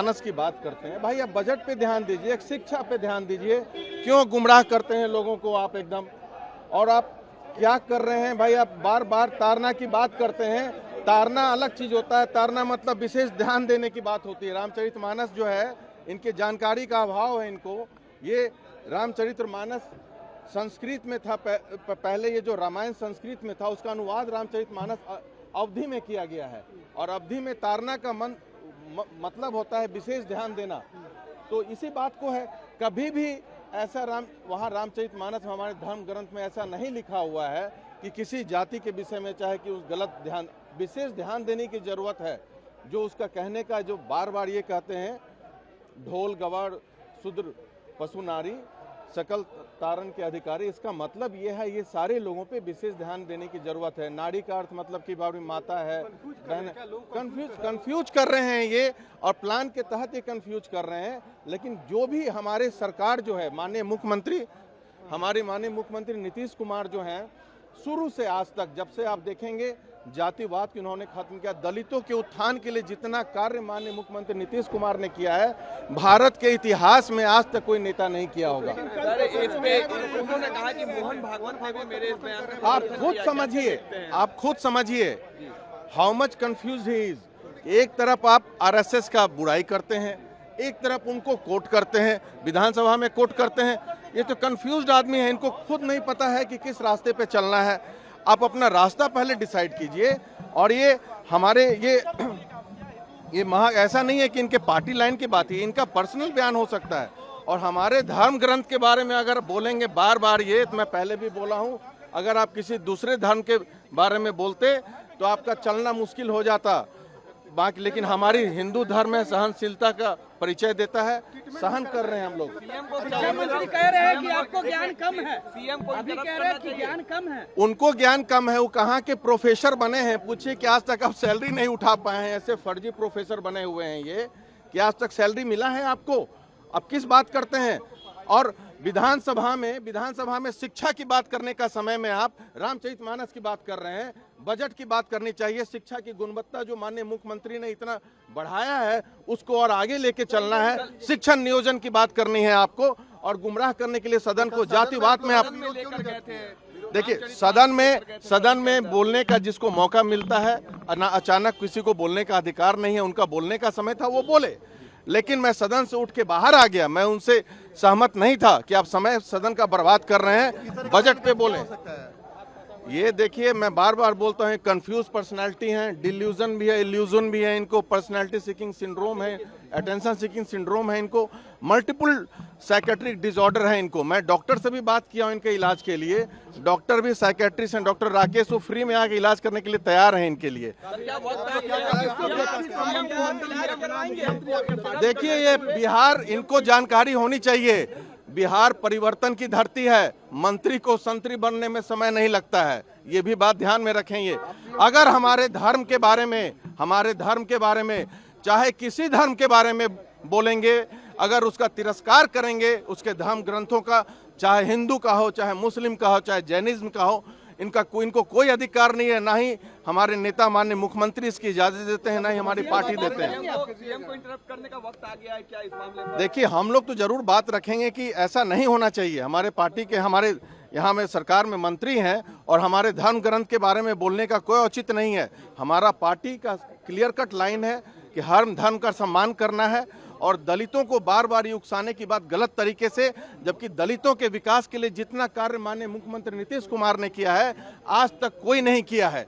मानस की बात करते हैं। भाई आप बजट पे ध्यान दीजिए, एक शिक्षा पे ध्यान दीजिए। क्यों गुमराह करते हैं लोगों को आप एकदम? और आप क्या कर रहे हैं भाई? आप बार बार तारना की बात करते हैं। तारना अलग चीज होता है, तारना मतलब विशेष ध्यान देने की बात होती है। रामचरितमानस जो है, इनके जानकारी का अभाव है इनको। ये रामचरितमानस संस्कृत में था, पहले ये जो रामायण संस्कृत में था उसका अनुवाद रामचरितमानस अवधि में किया गया है। और अवधि में तारना का मतलब होता है विशेष ध्यान देना। तो इसी बात को है, कभी भी ऐसा वहाँ रामचरितमानस हमारे धर्म ग्रंथ में ऐसा नहीं लिखा हुआ है कि किसी जाति के विषय में चाहे कि उस गलत ध्यान, विशेष ध्यान देने की जरूरत है। जो उसका कहने का, जो बार बार ये कहते हैं, ढोल गवार शूद्र पशु नारी सकल तारण के अधिकारी, इसका मतलब ये है ये सारे लोगों पे विशेष ध्यान देने की जरूरत है। नारी का अर्थ मतलब कि बाबरी माता है, कंफ्यूज कर रहे हैं ये, और प्लान के तहत ये कंफ्यूज कर रहे हैं। लेकिन जो भी हमारे सरकार जो है, माननीय मुख्यमंत्री, हमारे माननीय मुख्यमंत्री नीतीश कुमार जो हैं, शुरू से आज तक जब से आप देखेंगे जातिवाद को इन्होंने खत्म किया, दलितों के उत्थान के लिए जितना कार्य माननीय मुख्यमंत्री नीतीश कुमार ने किया है, भारत के इतिहास में आज तक कोई नेता नहीं किया होगा। उन्होंने कहा कि मोहन भागवत ने भी मेरे इस बयान में, आप खुद समझिए how much confuse he is. एक तरफ आप आरएसएस का बुराई करते हैं, एक तरफ उनको कोट करते हैं, विधानसभा में कोट करते हैं। ये तो कंफ्यूज्ड आदमी है, इनको खुद नहीं पता है कि किस रास्ते पे चलना है। आप अपना रास्ता पहले डिसाइड कीजिए। और ये हमारे ये ऐसा नहीं है कि इनके पार्टी लाइन की बात है, इनका पर्सनल बयान हो सकता है। और हमारे धर्म ग्रंथ के बारे में अगर बोलेंगे बार बार ये, तो मैं पहले भी बोला हूँ, अगर आप किसी दूसरे धर्म के बारे में बोलते तो आपका चलना मुश्किल हो जाता। बाकी लेकिन हमारी हिंदू धर्म में सहनशीलता का परिचय देता है, सहन कर रहे हैं हम लोग। मुख्यमंत्री कह रहे हैं कि आपको ज्ञान कम है, सीएम को अभी कह रहे हैं कि ज्ञान कम है। उनको ज्ञान कम है, वो कहाँ के प्रोफेसर बने हैं? पूछिए कि आज तक आप सैलरी नहीं उठा पाए हैं। ऐसे फर्जी प्रोफेसर बने हुए हैं ये, कि आज तक सैलरी मिला है आपको? अब किस बात करते हैं? और विधानसभा में शिक्षा की बात करने का समय में आप रामचरितमानस की बात कर रहे हैं। बजट की बात करनी चाहिए। शिक्षा की गुणवत्ता जो माननीय मुख्यमंत्री ने इतना बढ़ाया है, उसको और आगे लेके चलना है। शिक्षण नियोजन की बात करनी है आपको, और गुमराह करने के लिए सदन को जातिवाद में आप देखिए, सदन में बोलने का जिसको मौका मिलता है, अचानक किसी को बोलने का अधिकार नहीं है। उनका बोलने का समय था, वो बोले। लेकिन मैं सदन से उठ के बाहर आ गया, मैं उनसे सहमत नहीं था कि आप समय सदन का बर्बाद कर रहे हैं, बजट पे बोले। ये देखिए, मैं बार बार बोलता हूँ, कंफ्यूज पर्सनालिटी हैं, डिल्यूजन भी है, इल्यूजन भी है इनको, पर्सनालिटी सीकिंग सिंड्रोम है, अटेंशन सीकिंग सिंड्रोम है इनको, मल्टीपल साइकेट्रिक डिसऑर्डर है इनको। मैं डॉक्टर से भी बात किया हूँ इनके इलाज के लिए। डॉक्टर भी साइकेट्रिस्ट हैं, डॉक्टर राकेश, वो फ्री में आके इलाज करने के लिए तैयार हैं इनके लिए। देखिए, ये बिहार, इनको जानकारी होनी चाहिए, बिहार परिवर्तन की धरती है। मंत्री को संतरी बनने में समय नहीं लगता है, ये भी बात ध्यान में रखें। ये अगर हमारे धर्म के बारे में चाहे किसी धर्म के बारे में बोलेंगे, अगर उसका तिरस्कार करेंगे, उसके धर्म ग्रंथों का, चाहे हिंदू का हो, चाहे मुस्लिम का हो, चाहे जैनिज्म का हो, इनको कोई अधिकार नहीं है। ना ही हमारे नेता माननीय मुख्यमंत्री इसकी इजाजत देते हैं, ना ही हमारी पार्टी देते हैं। सीएम को इंटरप्ट करने का वक्त आ गया है क्या इस मामले में? देखिए, हम लोग तो जरूर बात रखेंगे कि ऐसा नहीं होना चाहिए। हमारे पार्टी के, हमारे यहाँ में सरकार में मंत्री हैं, और हमारे धर्म ग्रंथ के बारे में बोलने का कोई औचित्य नहीं है। हमारा पार्टी का क्लियर कट लाइन है कि हर धर्म का सम्मान करना है, और दलितों को बार बार ये उकसाने की बात गलत तरीके से, जबकि दलितों के विकास के लिए जितना कार्य माननीय मुख्यमंत्री नीतीश कुमार ने किया है, आज तक कोई नहीं किया है।